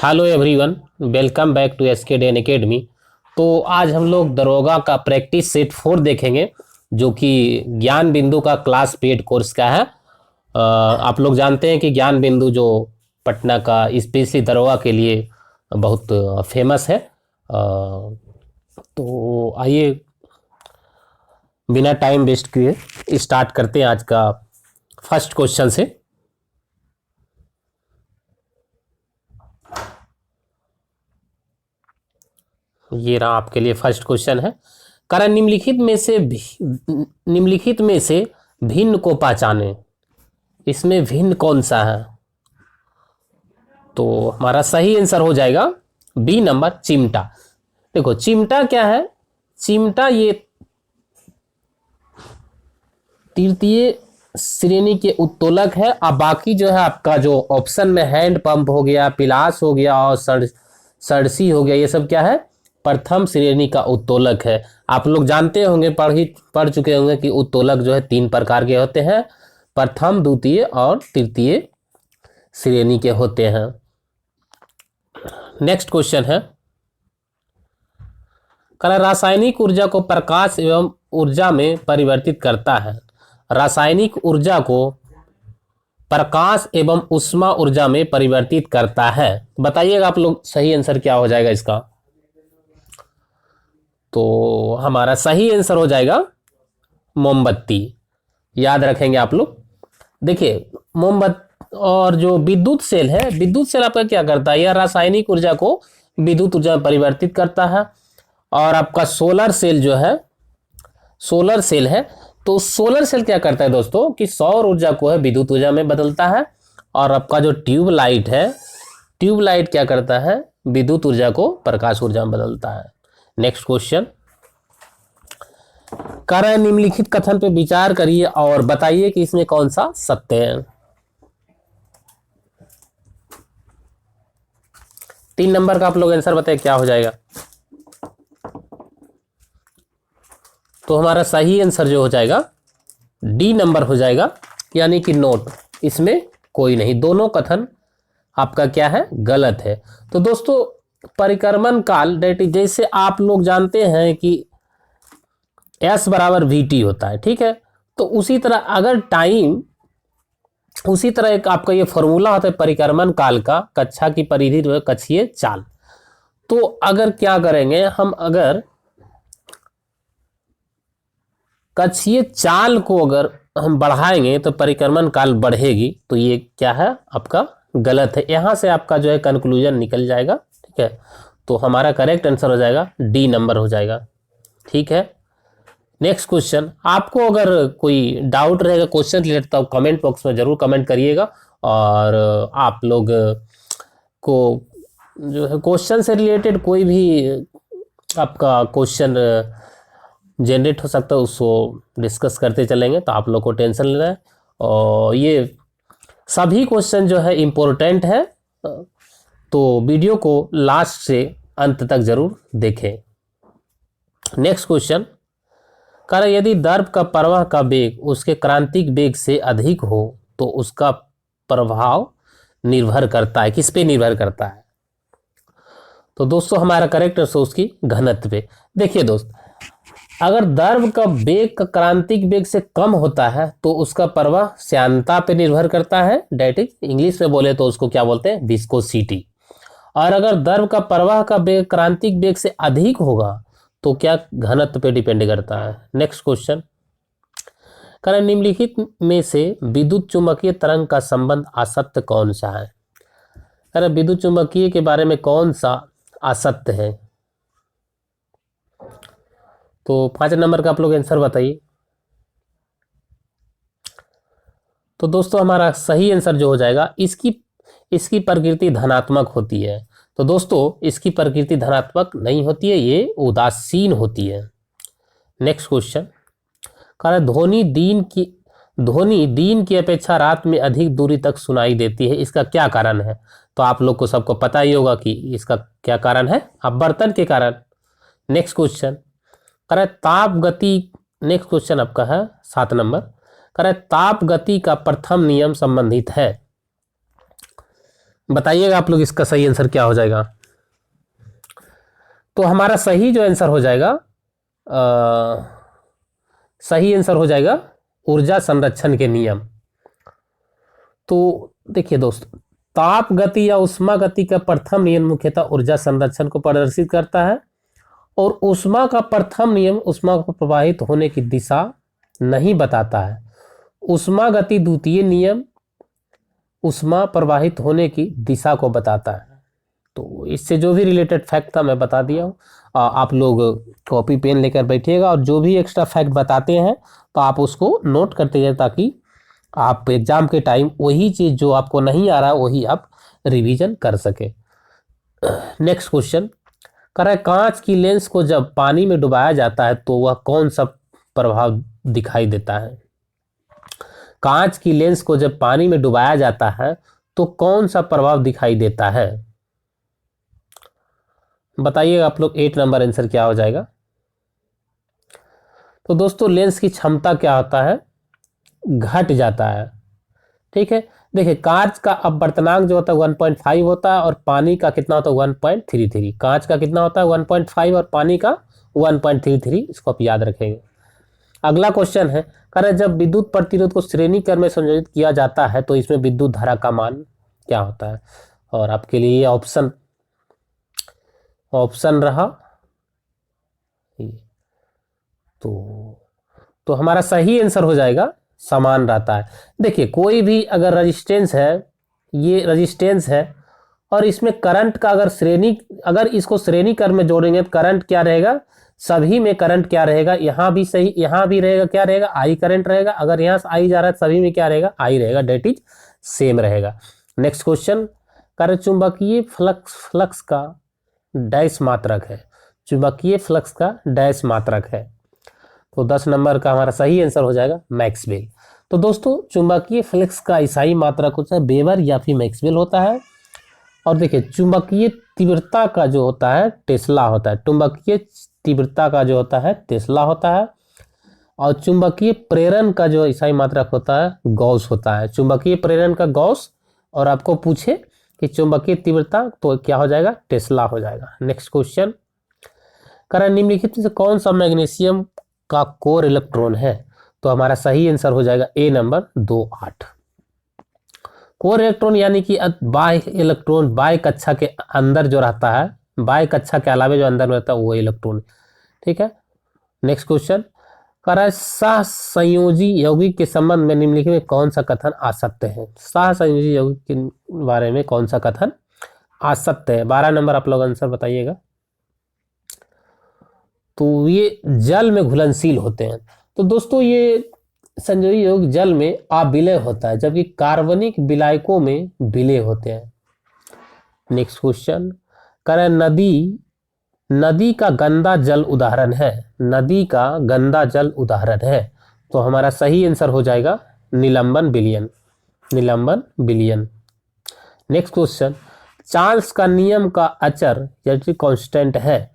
Hello everyone, welcome back to SK academy. तो आज हम लोग दरोगा का प्रैक्टिस सेट 4 देखेंगे, जो कि ज्ञान बिंदु का क्लास पेड कोर्स का है। आप लोग जानते हैं कि ज्ञान बिंदु जो पटना का स्पेशली दरोगा के लिए बहुत फेमस है। तो आइए बिना टाइम वेस्ट किए स्टार्ट करते हैं आज का फर्स्ट क्वेश्चन से। ये रहा आपके लिए फर्स्ट क्वेश्चन है। कारण निम्नलिखित में से भिन्न को पहचाने। इसमें भिन्न कौन सा है? तो हमारा सही आंसर हो जाएगा बी नंबर, चिमटा। देखो चिमटा क्या है, चिमटा ये तृतीय श्रेणी के उत्तोलक है। अब बाकी जो है आपका जो ऑप्शन में हैंड पंप हो गया, पिलास हो गया और सरसी हो गया, ये सब क्या है? प्रथम श्रेणी का उत्तोलक है। आप लोग जानते होंगे, पढ़ चुके होंगे कि उत्तोलक जो है 3 प्रकार के होते हैं, प्रथम, द्वितीय और तृतीय श्रेणी के होते हैं। नेक्स्ट क्वेश्चन है, रासायनिक ऊर्जा को प्रकाश एवं ऊर्जा में परिवर्तित करता है। रासायनिक ऊर्जा को प्रकाश एवं ऊष्मा ऊर्जा में परिवर्तित करता है। बताइएगा आप लोग सही आंसर क्या हो जाएगा इसका? तो हमारा सही आंसर हो जाएगा मोमबत्ती। याद रखेंगे आप लोग। देखिए मोमबत्ती और जो विद्युत सेल है, विद्युत सेल आपका क्या करता है? यह रासायनिक ऊर्जा को विद्युत ऊर्जा में परिवर्तित करता है। और आपका सोलर सेल जो है, सोलर सेल है, तो सोलर सेल क्या करता है दोस्तों कि सौर ऊर्जा को है विद्युत ऊर्जा में बदलता है। और आपका जो ट्यूबलाइट है, ट्यूबलाइट क्या करता है? विद्युत ऊर्जा को प्रकाश ऊर्जा में बदलता है। नेक्स्ट क्वेश्चन, कार्य निम्नलिखित कथन पे विचार करिए और बताइए कि इसमें कौन सा सत्य है। 3 नंबर का आप लोग आंसर बताइए क्या हो जाएगा। तो हमारा सही आंसर जो हो जाएगा डी नंबर हो जाएगा, यानी कि नोट। इसमें कोई नहीं, दोनों कथन आपका क्या है? गलत है। तो दोस्तों परिक्रमण काल जैसे आप लोग जानते हैं कि S बराबर VT होता है, ठीक है? तो उसी तरह अगर टाइम, उसी तरह एक आपका ये फॉर्मूला होता है परिक्रमण काल का, कक्षा की परिधि जो है कक्षीय चाल। तो अगर क्या करेंगे हम, अगर कक्षीय चाल को अगर हम बढ़ाएंगे तो परिक्रमण काल बढ़ेगी। तो ये क्या है? आपका गलत है। यहां से आपका जो है कंक्लूजन निकल जाएगा, ठीक है? तो हमारा करेक्ट आंसर हो जाएगा डी नंबर हो जाएगा, ठीक है? नेक्स्ट क्वेश्चन, आपको अगर कोई डाउट रहेगा क्वेश्चन रिलेटेड तो कमेंट बॉक्स में जरूर कमेंट करिएगा। और आप लोग को जो है क्वेश्चन से रिलेटेड कोई भी आपका क्वेश्चन जनरेट हो सकता है, उसको डिस्कस करते चलेंगे, तो आप लोग को टेंशन लेना है। और ये सभी क्वेश्चन जो है इम्पोर्टेंट है, तो वीडियो को लास्ट से अंत तक जरूर देखें। नेक्स्ट क्वेश्चन, कारण यदि द्रव का प्रवाह का वेग उसके क्रांतिक वेग से अधिक हो तो उसका प्रभाव निर्भर करता है, किस पे निर्भर करता है? तो दोस्तों हमारा करेक्ट आंसर उसकी घनत्व पे। देखिए दोस्त, अगर द्रव का वेग का क्रांतिक वेग से कम होता है तो उसका प्रवाह श्यानता पे निर्भर करता है, डेट इज इंग्लिश में बोले तो उसको क्या बोलते हैं? विस्कोसिटी। और अगर द्रव का प्रवाह का वेग क्रांतिक वेग से अधिक होगा तो क्या? घनत्व पे डिपेंड करता है। नेक्स्ट क्वेश्चन, कारण निम्नलिखित में से विद्युत चुंबकीय तरंग का संबंध असत्य कौन सा है? अरे विद्युत चुंबकीय के बारे में कौन सा असत्य है? तो 5 नंबर का आप लोग आंसर बताइए। तो दोस्तों हमारा सही आंसर जो हो जाएगा, इसकी प्रकृति धनात्मक होती है। तो दोस्तों इसकी प्रकृति धनात्मक नहीं होती है, ये उदासीन होती है। नेक्स्ट क्वेश्चन, कारण ध्वनि दिन की अपेक्षा रात में अधिक दूरी तक सुनाई देती है, इसका क्या कारण है? तो आप लोग को सबको पता ही होगा कि इसका क्या कारण है, अपवर्तन के कारण। नेक्स्ट क्वेश्चन, कारण ताप गति, नेक्स्ट क्वेश्चन आपका है 7 नंबर, कारण ताप गति का प्रथम नियम संबंधित है। बताइएगा आप लोग इसका सही आंसर क्या हो जाएगा। तो हमारा सही जो आंसर हो जाएगा, सही आंसर हो जाएगा ऊर्जा संरक्षण के नियम। तो देखिए दोस्तों, ताप गति या उष्मा गति का प्रथम नियम मुख्यतः ऊर्जा संरक्षण को प्रदर्शित करता है, और उष्मा का प्रथम नियम उष्मा को प्रवाहित होने की दिशा नहीं बताता है। उष्मा गति द्वितीय नियम उष्मा प्रवाहित होने की दिशा को बताता है। तो इससे जो भी रिलेटेड फैक्ट था मैं बता दिया हूँ। आप लोग कॉपी पेन लेकर बैठिएगा और जो भी एक्स्ट्रा फैक्ट बताते हैं तो आप उसको नोट करते जाए, ताकि आप एग्जाम के टाइम वही चीज़ जो आपको नहीं आ रहा वही आप रिवीजन कर सके। नेक्स्ट क्वेश्चन कह रहा है, कांच की लेंस को जब पानी में डुबाया जाता है तो वह कौन सा प्रभाव दिखाई देता है। कांच की लेंस को जब पानी में डुबाया जाता है तो कौन सा प्रभाव दिखाई देता है, बताइएगा आप लोग। 8 नंबर आंसर क्या हो जाएगा। तो दोस्तों लेंस की क्षमता क्या होता है, घट जाता है। ठीक है, देखिए कांच का अपवर्तनांक जो होता है 1.5 होता है, और पानी का कितना होता है 1.33। कांच का कितना होता है 1.5 और पानी का 1.33, इसको आप याद रखेंगे। अगला क्वेश्चन है, कह रहे जब विद्युत प्रतिरोध को श्रेणी क्रम में संयोजित किया जाता है तो इसमें विद्युत धारा का मान क्या होता है। और आपके लिए ये ऑप्शन रहा तो हमारा सही आंसर हो जाएगा समान रहता है। देखिए कोई भी अगर रेजिस्टेंस है, ये रेजिस्टेंस है, और इसमें करंट का अगर इसको श्रेणी क्रम में जोड़ेंगे तो करंट क्या रहेगा, सभी में करंट क्या रहेगा, यहाँ भी सही, यहाँ भी रहेगा, क्या रहेगा, आई करंट रहेगा। अगर यहाँ से आई जा रहा है सभी में क्या रहेगा, आई रहेगा, डेट इज सेम रहेगा। नेक्स्ट क्वेश्चन, कार्य चुंबकीय फ्लक्स का डैश मात्रक है। चुंबकीय फ्लक्स का डैश मात्रक है। तो 10 नंबर का हमारा सही आंसर हो जाएगा मैक्सवेल। तो दोस्तों चुंबकीय फ्लक्स का ईसाई मात्रक होता है वेबर या फिर मैक्सवेल होता है। और देखिए चुंबकीय तीव्रता का जो होता है टेस्ला होता है। चुंबकीय तीव्रता का जो होता है टेस्ला होता है। और चुंबकीय प्रेरण का जो ईसाई मात्रक होता है गॉस होता है। चुंबकीय प्रेरण का गॉस, और आपको पूछे कि चुंबकीय तीव्रता तो क्या हो जाएगा, टेस्ला हो जाएगा। नेक्स्ट क्वेश्चन, कारण निम्नलिखित में से कौन सा मैग्नीशियम का कोर इलेक्ट्रॉन है। तो हमारा सही आंसर हो जाएगा ए नंबर 2-8। कोर इलेक्ट्रॉन यानी कि बाह्य इलेक्ट्रॉन, बाह्य कक्षा के अंदर जो रहता है, बाह्य कक्षा के अलावा जो अंदर में रहता है वो इलेक्ट्रॉन। ठीक है, नेक्स्ट क्वेश्चन, सहसंयोजी यौगिक के संबंध में निम्नलिखित में कौन सा कथन आ सकते हैं। सहसंयोजी यौगिक के बारे में कौन सा कथन आ सकते हैं। 12 नंबर आप लोग आंसर बताइएगा। तो ये जल में घुलनशील होते हैं। तो दोस्तों ये संयोजी यौगिक जल में अविलय होता है, जबकि कार्बनिक विलायकों में विलय होते हैं। नेक्स्ट क्वेश्चन, करें नदी का गंदा जल उदाहरण है। नदी का गंदा जल उदाहरण है। तो हमारा सही आंसर हो जाएगा निलंबन विलयन। निलंबन विलयन। नेक्स्ट क्वेश्चन, चार्ल्स का नियम का अचर यानी कांस्टेंट है।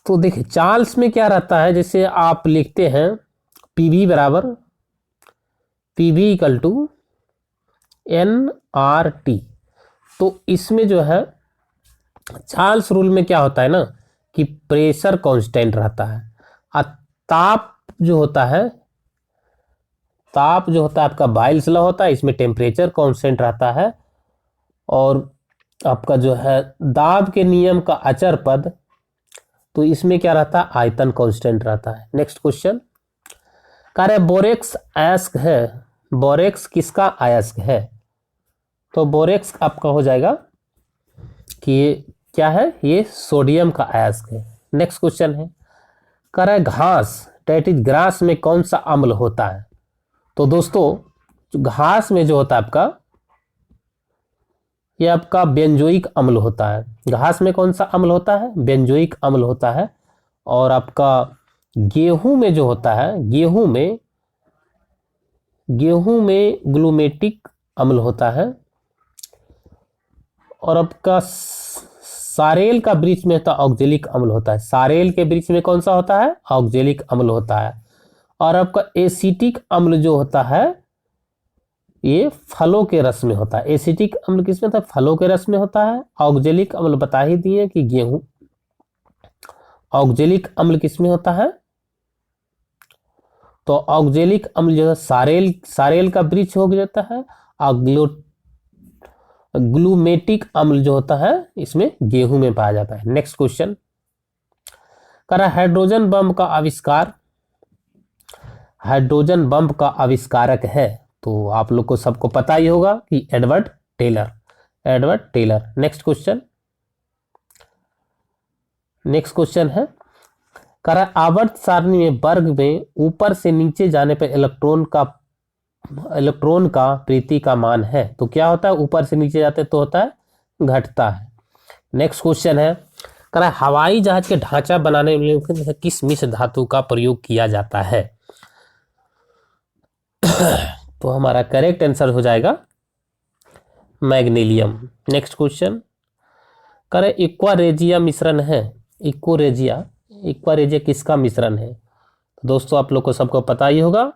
तो देखिए चार्ल्स में क्या रहता है, जैसे आप लिखते हैं पीवी बराबर पीवी इक्वल टू NRT। तो इसमें जो है चार्ल्स रूल में क्या होता है ना कि प्रेशर कांस्टेंट रहता है, और ताप जो होता है आपका बाइल्स लॉ होता है, इसमें टेम्परेचर कांस्टेंट रहता है। और आपका जो है दाब के नियम का अचर पद, तो इसमें क्या रहता है, आयतन कांस्टेंट रहता है। नेक्स्ट क्वेश्चन, कार्य बोरेक्स अयस्क है। बोरेक्स किसका अयस्क है। तो बोरेक्स आपका हो जाएगा कि ये क्या है, ये सोडियम का अयस्क है। नेक्स्ट क्वेश्चन है, कार्य घास डेट इज ग्रास में कौन सा अम्ल होता है। तो दोस्तों घास में जो होता है आपका, ये आपका बेंजोइक अम्ल होता है। घास में कौन सा अम्ल होता है, बेंजोइक अम्ल होता है। और आपका गेहूं में जो होता है, गेहूं में ग्लूमेटिक अम्ल होता है। और आपका सारेल का वृक्ष में होता ऑक्जेलिक अम्ल होता है। सारेल के वृक्ष में कौन सा होता है, ऑक्जेलिक अम्ल होता है। और आपका एसिटिक अम्ल जो होता है ये फलों के रस में होता है। एसिटिक अम्ल किसमें होता है? फलों के रस में होता है। ऑक्जेलिक अम्ल बता ही दिए कि गेहूं। ऑक्जेलिक अम्ल किसमें होता है? तो ऑक्जेलिक अम्ल जो है सारेल का वृक्ष हो जाता है। और ग्लूमेटिक अम्ल जो होता है इसमें गेहूं में पाया जाता है। नेक्स्ट क्वेश्चन, करा हाइड्रोजन बम का आविष्कार, हाइड्रोजन बम का आविष्कारक है तो आप लोग को सबको पता ही होगा कि Edward Teller, Edward Teller. Next question है, करा आवर्त सारणी में वर्ग में ऊपर से नीचे जाने पर इलेक्ट्रॉन का प्रीति का मान है तो क्या होता है? ऊपर से नीचे जाते तो होता है घटता है। नेक्स्ट क्वेश्चन है, करा हवाई जहाज के ढांचा बनाने में किस मिश्र धातु का प्रयोग किया जाता है? तो हमारा करेक्ट आंसर हो जाएगा मैग्नीशियम। नेक्स्ट क्वेश्चन, करे इक्वारेजिया मिश्रण है, इक्वारेजिया किसका मिश्रण है? तो दोस्तों आप लोग को सबको पता ही होगा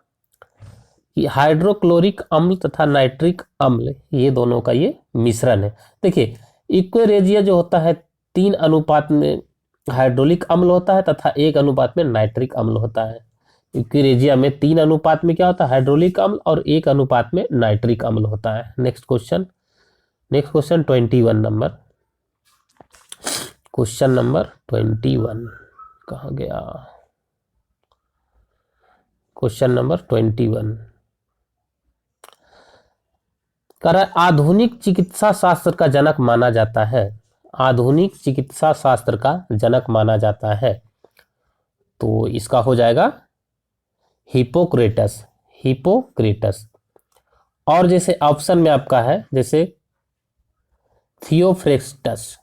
कि हाइड्रोक्लोरिक अम्ल तथा नाइट्रिक अम्ल ये दोनों का ये मिश्रण है। देखिए इक्वारेजिया जो होता है 3 अनुपात में हाइड्रोलिक अम्ल होता है तथा 1 अनुपात में नाइट्रिक अम्ल होता है। इक्वारेजिया में 3 अनुपात में क्या होता है? हाइड्रोलिक अम्ल और 1 अनुपात में नाइट्रिक अम्ल होता है। Next question 21 number, question number 21 कहाँ गया? क्वेश्चन नंबर 21, कर आधुनिक चिकित्सा शास्त्र का जनक माना जाता है, आधुनिक चिकित्सा शास्त्र का जनक माना जाता है तो इसका हो जाएगा हिपोक्रेटस, हिपोक्रेटस। और जैसे ऑप्शन में आपका है जैसे थियोफ्रेस्टस,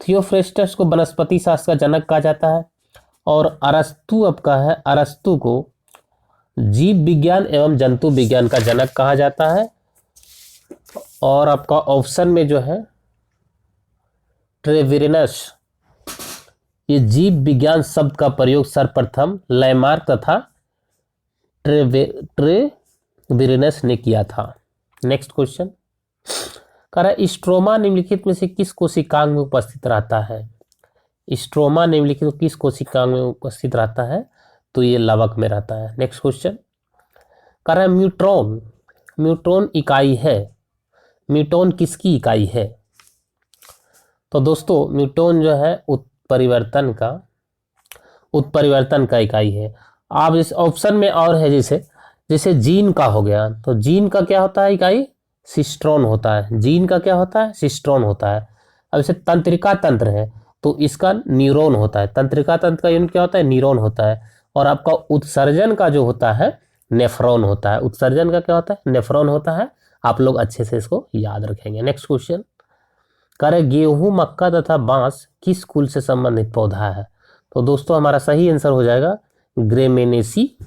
थियोफ्रेस्टस को वनस्पति शास्त्र का जनक कहा जाता है। और अरस्तु आपका है, अरस्तु को जीव विज्ञान एवं जंतु विज्ञान का जनक कहा जाता है। और आपका ऑप्शन में जो है ट्रेविरनस, ये जीव विज्ञान शब्द का प्रयोग सर्वप्रथम लैमार्क तथा ट्रेविरनस ने किया था। नेक्स्ट क्वेश्चन, करा स्ट्रोमा निम्नलिखित में से किस कोशिकांग में उपस्थित रहता है? स्ट्रोमा निम्नलिखित किस कोशिकांग में उपस्थित रहता है? तो ये लवक में रहता है। नेक्स्ट क्वेश्चन, करा म्यूट्रॉन, म्यूट्रॉन इकाई है, म्यूट्रॉन किसकी इकाई है? तो दोस्तों म्यूट्रॉन जो है उत्परिवर्तन का इकाई है। आप इस ऑप्शन में और है जैसे जीन का हो गया तो जीन का क्या होता है इकाई? सिस्ट्रॉन होता है। जीन का क्या होता है? सिस्ट्रॉन होता है। अब जैसे तंत्रिका तंत्र है तो इसका न्यूरॉन होता है। तंत्रिका तंत्र का यूनिट क्या होता है? न्यूरॉन होता है। और आपका उत्सर्जन का जो होता है नेफ्रॉन होता है। उत्सर्जन का क्या होता है? नेफ्रॉन होता है। आप लोग अच्छे से इसको याद रखेंगे। नेक्स्ट क्वेश्चन, करे गेहूं, मक्का तथा बांस किस कुल से संबंधित पौधा है? तो दोस्तों हमारा सही आंसर हो जाएगा ग्रेमेनेसी,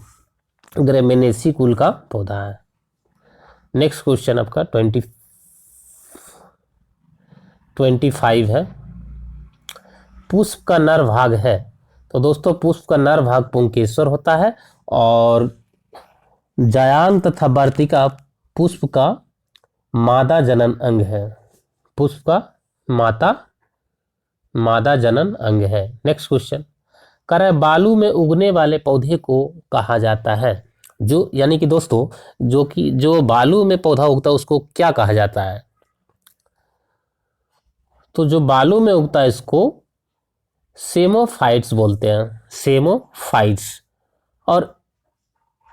ग्रेमेनेसी कुल का पौधा है। नेक्स्ट क्वेश्चन आपका 25 है, पुष्प का नर भाग है। तो दोस्तों पुष्प का नर भाग पुंकेसर होता है और जायांग तथा वर्तिका पुष्प का मादा जनन अंग है। पुष्प का मादा जनन अंग है। नेक्स्ट क्वेश्चन, कर बालू में उगने वाले पौधे को कहा जाता है? जो यानी कि दोस्तों जो बालू में पौधा उगता है उसको क्या कहा जाता है? तो जो बालू में उगता है इसको सेमोफाइट्स बोलते हैं, सेमोफाइट्स। और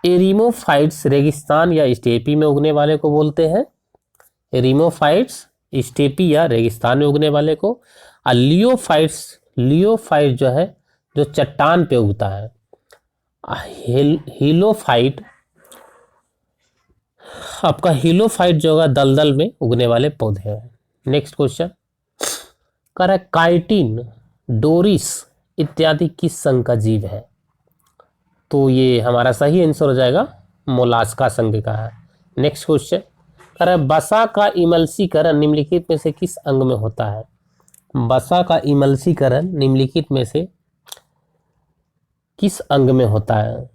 एरिमोफाइट्स रेगिस्तान या स्टेपी में उगने वाले को बोलते हैं एरिमोफाइट्स, स्टेपी या रेगिस्तान में उगने वाले को। और लियोफाइट जो है जो चट्टान पे उगता है। हीलोफाइट, आपका हीलोफाइट जो होगा दलदल में उगने वाले पौधे हैं। नेक्स्ट क्वेश्चन, कर काइटिन, डोरिस इत्यादि किस संघ का जीव है? तो ये हमारा सही आंसर हो जाएगा मोलास्का संघ का है। नेक्स्ट क्वेश्चन, कर बसा का इमल्सीकरण निम्नलिखित में से किस अंग में होता है? बसा का इमल्सीकरण निम्नलिखित में से किस अंग में होता है?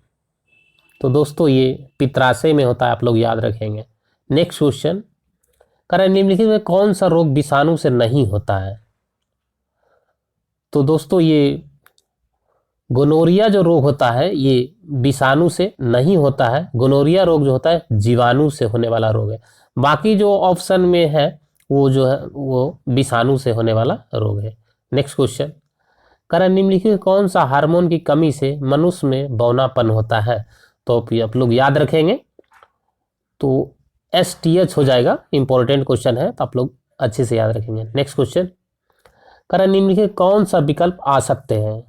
तो दोस्तों ये पित्राशय में होता है, आप लोग याद रखेंगे। नेक्स्ट क्वेश्चन कह रहा है निम्नलिखित में कौन सा रोग विषाणु से नहीं होता है। तो दोस्तों ये गोनोरिया जो रोग होता है ये विषाणु से नहीं होता है। गोनोरिया रोग जो होता है जीवाणु से होने वाला रोग है। बाकी जो ऑप्शन में है वो जो है वो विषाणु से होने वाला रोग है। नेक्स्ट क्वेश्चन कह रहा है निम्नलिखित कौन सा हार्मोन की कमी से मनुष्य में बौनापन होता है। तो आप लोग याद रखेंगे तो STH हो जाएगा। इंपॉर्टेंट क्वेश्चन है तो आप लोग अच्छे से याद रखेंगे। नेक्स्ट क्वेश्चन कह रहा है निम्नलिखित कौन सा विकल्प आ सकते हैं,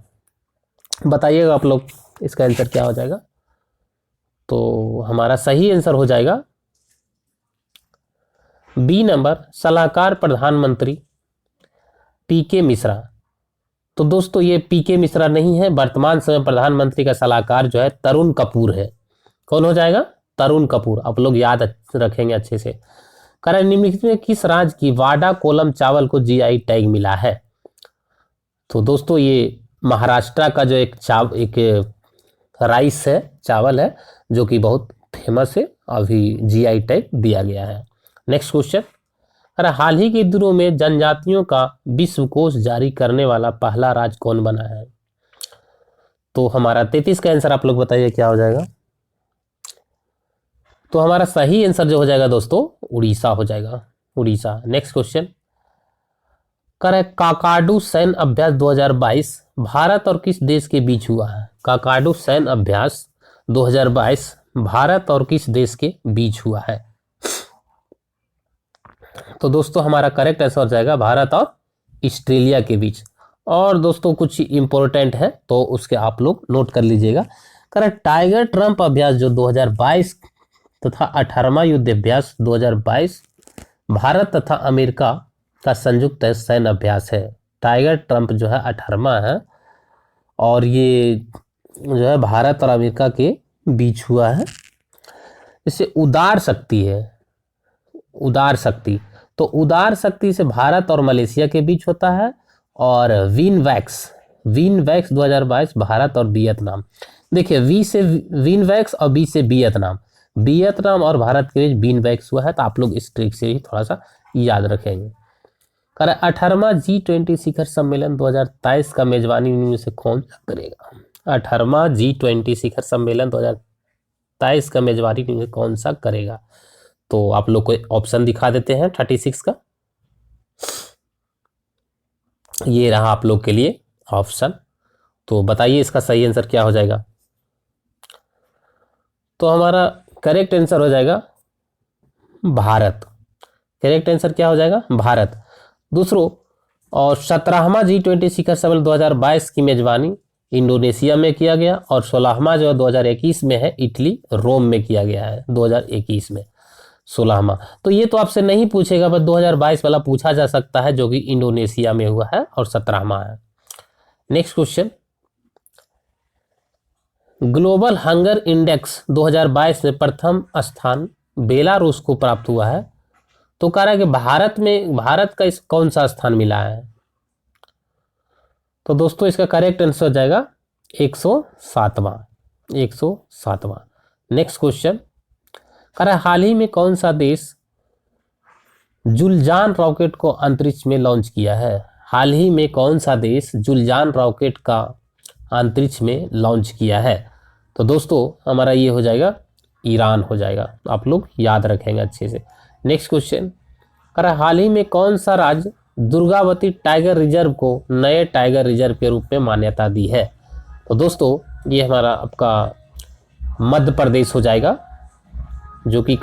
बताइएगा आप लोग इसका आंसर क्या हो जाएगा। तो हमारा सही आंसर हो जाएगा बी नंबर सलाहकार प्रधानमंत्री PK मिश्रा। तो दोस्तों ये PK मिश्रा नहीं है, वर्तमान समय प्रधानमंत्री का सलाहकार जो है तरुण कपूर है। कौन हो जाएगा, तरुण कपूर। आप लोग याद रखेंगे अच्छे से। कह रहे निम्नलिखित में किस राज्य की वाडा कोलम चावल को GI टैग मिला है। तो दोस्तों ये महाराष्ट्र का जो एक राइस है, चावल है, जो कि बहुत फेमस है, अभी GI टैग दिया गया है। नेक्स्ट क्वेश्चन अरे हाल ही के दिनों में जनजातियों का विश्वकोश जारी करने वाला पहला राज्य कौन बना है। तो हमारा 33 का आंसर आप लोग बताइए क्या हो जाएगा। तो हमारा सही आंसर जो हो जाएगा दोस्तों उड़ीसा हो जाएगा, उड़ीसा। नेक्स्ट क्वेश्चन कर काकाडू सैन्य अभ्यास 2022 भारत और किस देश के बीच हुआ है। काकाडू सैन्य अभ्यास 2022 भारत और किस देश के बीच हुआ है। तो दोस्तों हमारा करेक्ट आंसर हो जाएगा भारत और ऑस्ट्रेलिया के बीच। और दोस्तों कुछ इंपॉर्टेंट है तो उसके आप लोग नोट कर लीजिएगा। करेक्ट टाइगर ट्रंप अभ्यास जो 2022 तथा 18वां युद्ध अभ्यास 2022 भारत तथा अमेरिका का संयुक्त सैन्य अभ्यास है। टाइगर ट्रंप जो है 18वां है और ये जो है भारत और अमेरिका के बीच हुआ है। इससे उदार शक्ति है, उदार शक्ति, तो उदार शक्ति से भारत और मलेशिया के बीच होता है। और विनवैक्स 2022 भारत और वियतनाम। देखिए वी से विनवैक्स और बी से वियतनाम, वियतनाम और भारत के बीच विनवैक्स हुआ है। तो आप लोग इस ट्रिक से ही थोड़ा सा याद रखेंगे। 18वां G20 शिखर सम्मेलन 2023 का मेजबानी इनमें से कौन करेगा। 18वां G20 शिखर सम्मेलन 2023 का मेजबानी इनमें से कौन सा करेगा। तो आप लोग को ऑप्शन दिखा देते हैं 36 का। ये रहा आप लोग के लिए ऑप्शन। तो बताइए इसका सही आंसर क्या हो जाएगा। तो हमारा करेक्ट आंसर हो जाएगा भारत। करेक्ट आंसर क्या हो जाएगा, भारत। दूसरों और 17वां G20 शिखर सम्मेलन 2022 की मेजबानी इंडोनेशिया में किया गया और 16वां जो 2021 में है इटली रोम में किया गया है। 2021 में 16वां। तो ये तो आपसे नहीं पूछेगा, बस 2022 वाला पूछा जा सकता है जो कि इंडोनेशिया में हुआ है और 17वां है। Next question global hunger index 2022 में प्रथम स्थान बेलारूस को प्राप्त हुआ है। तो कह रहा है कि भारत का इस कौन सा स्थान मिला है। तो दोस्तों इसका करेक्ट आंसर हो जाएगा 107वां। नेक्स्ट क्वेश्चन कह रहा है हाल ही में कौन सा देश जुलजान रॉकेट को अंतरिक्ष में लॉन्च किया है। हाल ही में कौन सा देश जुलजान रॉकेट का अंतरिक्ष में लॉन्च किया है। तो दोस्तों हमारा ये हो जाएगा ईरान हो जाएगा। आप लोग याद रखेंगे अच्छे से। नेक्स्ट क्वेश्चन कह रहा है हाल ही में कौन सा राज्य दुर्गावती टाइगर रिजर्व को नए टाइगर रिजर्व के रूप में मान्यता दी है। तो दोस्तों ये हमारा आपका मध्य प्रदेश हो जाएगा, जो कि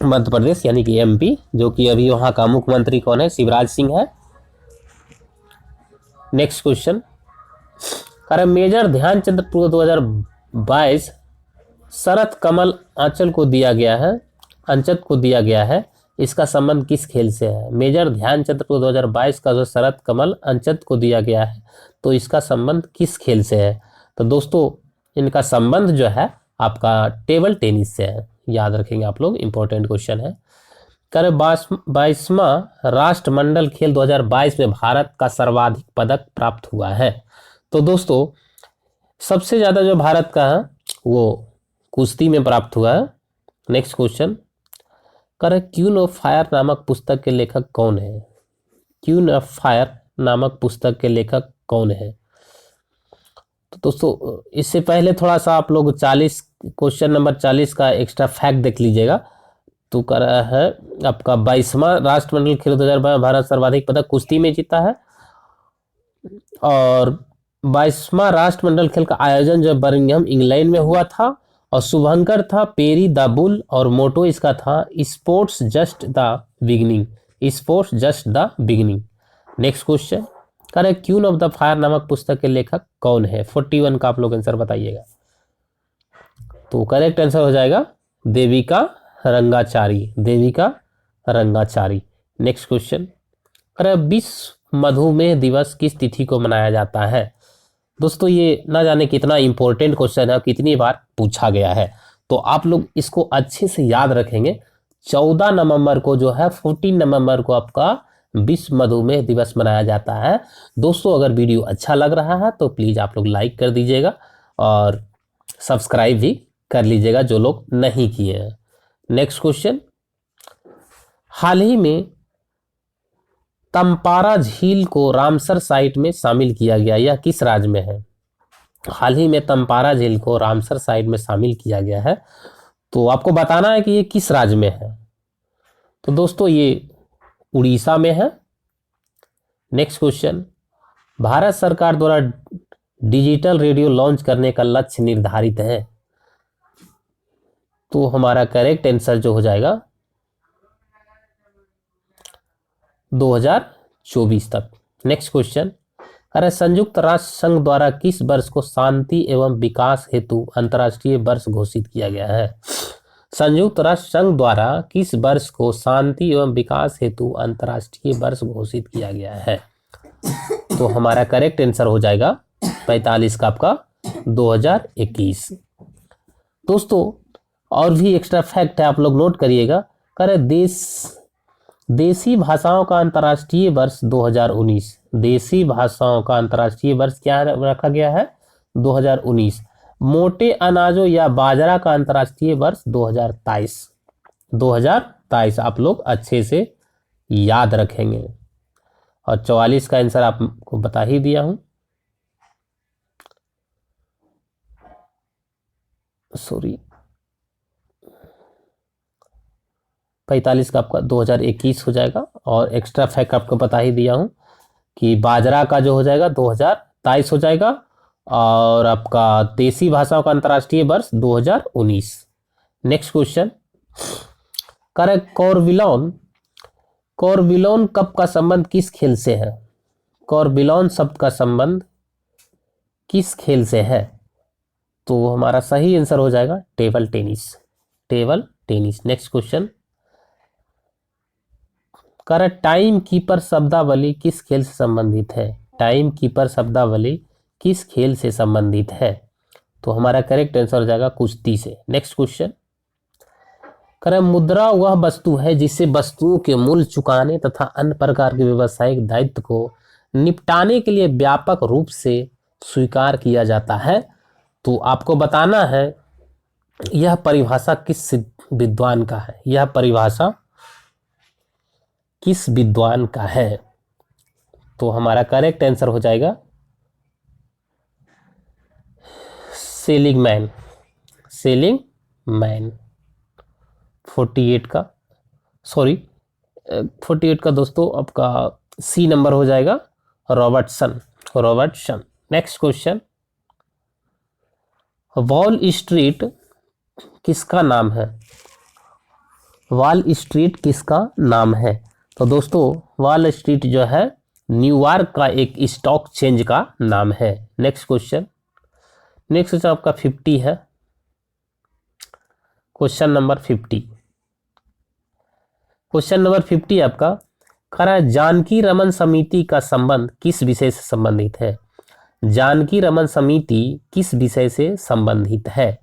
मध्य प्रदेश यानी कि MP, जो कि अभी वहाँ का मुख्यमंत्री कौन है, शिवराज सिंह है। नेक्स्ट क्वेश्चन कह रहा है मेजर ध्यानचंद 2022 शरद कमल आंचल को दिया गया है, इसका संबंध किस खेल से है। मेजर ध्यानचंद 2022 का जो शरद कमल अंचत को दिया गया है तो इसका संबंध किस खेल से है। तो दोस्तों इनका संबंध जो है आपका टेबल टेनिस से है। याद रखेंगे आप लोग, इंपॉर्टेंट क्वेश्चन है। कर 22वां राष्ट्रमंडल खेल 2022 में भारत का सर्वाधिक पदक प्राप्त हुआ है। तो दोस्तों सबसे ज़्यादा जो भारत का है वो कुश्ती में प्राप्त हुआ है। Next question, queen of fire नामक पुस्तक के लेखक कौन है? क्वीन ऑफ फायर नामक पुस्तक के लेखक कौन है? तो दोस्तों इससे पहले थोड़ा सा आप लोग 40 क्वेश्चन नंबर 40 का एक्स्ट्रा फैक्ट देख लीजिएगा। तो कर है आपका 22वां राष्ट्रमंडल खेल 2022 भारत सर्वाधिक पदक कुश्ती में जीता है, और 22वां राष्ट्रमंडल खेल का आयोजन जो बर्मिंघम इंग्लैंड में हुआ था, और शुभंकर था पेरी द बुल, और मोटो इसका था sports just the beginning, sports just the beginning. Next question, correct queen of the fire नामक पुस्तक के लेखक कौन है? 41 का आप लोग आंसर बताइएगा। तो करेक्ट आंसर हो जाएगा देविका रंगाचारी, देविका रंगाचारी। नेक्स्ट क्वेश्चन, अरे विश्व मधुमेह दिवस किस तिथि को मनाया जाता है? दोस्तों ये ना जाने कितना इंपॉर्टेंट क्वेश्चन है, कितनी बार पूछा गया है, तो आप लोग इसको अच्छे से याद रखेंगे। 14 नवंबर को जो है 14 नवंबर को आपका विश्व मधुमेह दिवस मनाया जाता है। दोस्तों अगर वीडियो अच्छा लग रहा है तो प्लीज़ आप लोग लाइक कर दीजिएगा और सब्सक्राइब भी कर लीजिएगा जो लोग नहीं किए हैं। नेक्स्ट क्वेश्चन, हाल ही में तम्पारा झील को रामसर साइट में शामिल किया गया, यह किस राज्य में है? हाल ही में तम्पारा झील को रामसर साइट में शामिल किया गया है, तो आपको बताना है कि ये किस राज्य में है। तो दोस्तों ये उड़ीसा में है। नेक्स्ट क्वेश्चन, भारत सरकार द्वारा डिजिटल रेडियो लॉन्च करने का लक्ष्य निर्धारित है, तो हमारा करेक्ट आंसर जो हो जाएगा 2024 तक। नेक्स्ट क्वेश्चन, अरे संयुक्त राष्ट्र संघ द्वारा किस वर्ष को शांति एवं विकास हेतु अंतर्राष्ट्रीय वर्ष घोषित किया गया है? संयुक्त राष्ट्र संघ द्वारा किस वर्ष को शांति एवं विकास हेतु अंतर्राष्ट्रीय वर्ष घोषित किया गया है? तो हमारा करेक्ट आंसर हो जाएगा 45 का आपका 2021। दोस्तों और भी एक्स्ट्रा फैक्ट है, आप लोग नोट करिएगा। करे देसी भाषाओं का अंतर्राष्ट्रीय वर्ष 2019, देसी भाषाओं का अंतर्राष्ट्रीय वर्ष क्या रखा गया है? 2019। मोटे अनाजों या बाजरा का अंतर्राष्ट्रीय वर्ष 2023, 2023 आप लोग अच्छे से याद रखेंगे। और 44 का आंसर आपको बता ही दिया हूं, सॉरी 45 का आपका 2021 हो जाएगा। और एक्स्ट्रा फैक्ट आपको बता ही दिया हूं कि बाजरा का जो हो जाएगा 2023 हो जाएगा, और आपका देसी भाषाओं का अंतर्राष्ट्रीय वर्ष 2019। नेक्स्ट क्वेश्चन, करेक्ट कॉर्बिलोन कप का संबंध किस खेल से है? कॉर्बिलोन शब्द का संबंध किस खेल से है? तो हमारा सही आंसर हो जाएगा table tennis, table tennis. Next question, correct time keeper शब्दावली किस खेल से संबंधित है? टाइम कीपर शब्दावली किस खेल से संबंधित है? तो हमारा करेक्ट आंसर हो जाएगा कुश्ती से। नेक्स्ट क्वेश्चन, करेक्ट मुद्रा वह वस्तु है जिससे वस्तुओं के मूल्य चुकाने तथा अन्य प्रकार के व्यावसायिक दायित्व को निपटाने के लिए व्यापक रूप से स्वीकार किया जाता है। तो आपको बताना है यह परिभाषा किस विद्वान का है, यह परिभाषा किस विद्वान का है? तो हमारा करेक्ट आंसर हो जाएगा सेलिंगमैन, सेलिंगमैन। 48 का, सॉरी 48 का दोस्तों आपका सी नंबर हो जाएगा Robertson, Robertson. Next question, wall street किसका नाम है? वॉल स्ट्रीट किसका नाम है? तो दोस्तों वॉल स्ट्रीट जो है न्यूयॉर्क का एक स्टॉक चेंज का नाम है। नेक्स्ट क्वेश्चन, नेक्स्ट क्वेश्चन आपका 50 है, क्वेश्चन नंबर 50। क्वेश्चन नंबर 50 आपका खरा जानकी रमन समिति का संबंध किस विषय से संबंधित है? जानकी रमन समिति किस विषय से संबंधित है?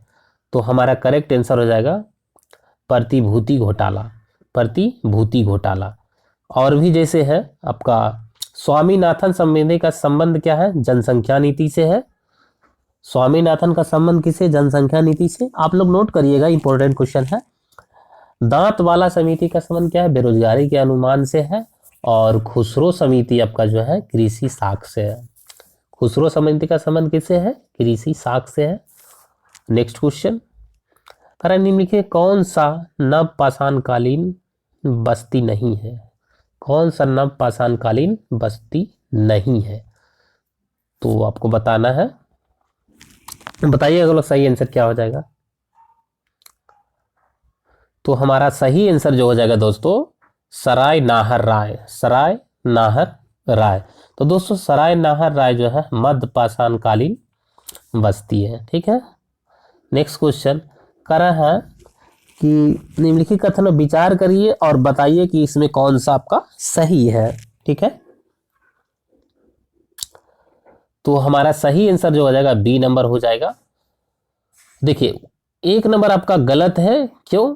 तो हमारा करेक्ट आंसर हो जाएगा प्रतिभूति घोटाला, प्रतिभूति घोटाला। और भी जैसे है आपका स्वामीनाथन समिति का संबंध क्या है? जनसंख्या नीति से है। स्वामीनाथन का संबंध किसे? जनसंख्या नीति से। आप लोग नोट करिएगा, इंपॉर्टेंट क्वेश्चन है। दांत वाला समिति का संबंध क्या है? बेरोजगारी के अनुमान से है। और खुसरो समिति आपका जो है कृषि साख से है। खुसरो समिति का संबंध किससे है? कृषि साख से है। नेक्स्ट क्वेश्चन, कारण निम्नलिखित कौन सा नव पाषाणकालीन बस्ती नहीं है? कौन सा नव पाषाणकालीन बस्ती नहीं है? तो आपको बताना है, बताइए अगर सही आंसर क्या हो जाएगा। तो हमारा सही आंसर जो हो जाएगा दोस्तों, सराय नाहर राय। सराय नाहर राय। तो दोस्तों सराय नाहर राय जो है मध्य पाषाणकालीन बस्ती है। ठीक है। नेक्स्ट क्वेश्चन कर रहा है कि निम्नलिखित कथन में विचार करिए और बताइए कि इसमें कौन सा आपका सही है। ठीक है। तो हमारा सही आंसर जो हो जाएगा बी नंबर हो जाएगा। देखिए 1 नंबर आपका गलत है। क्यों?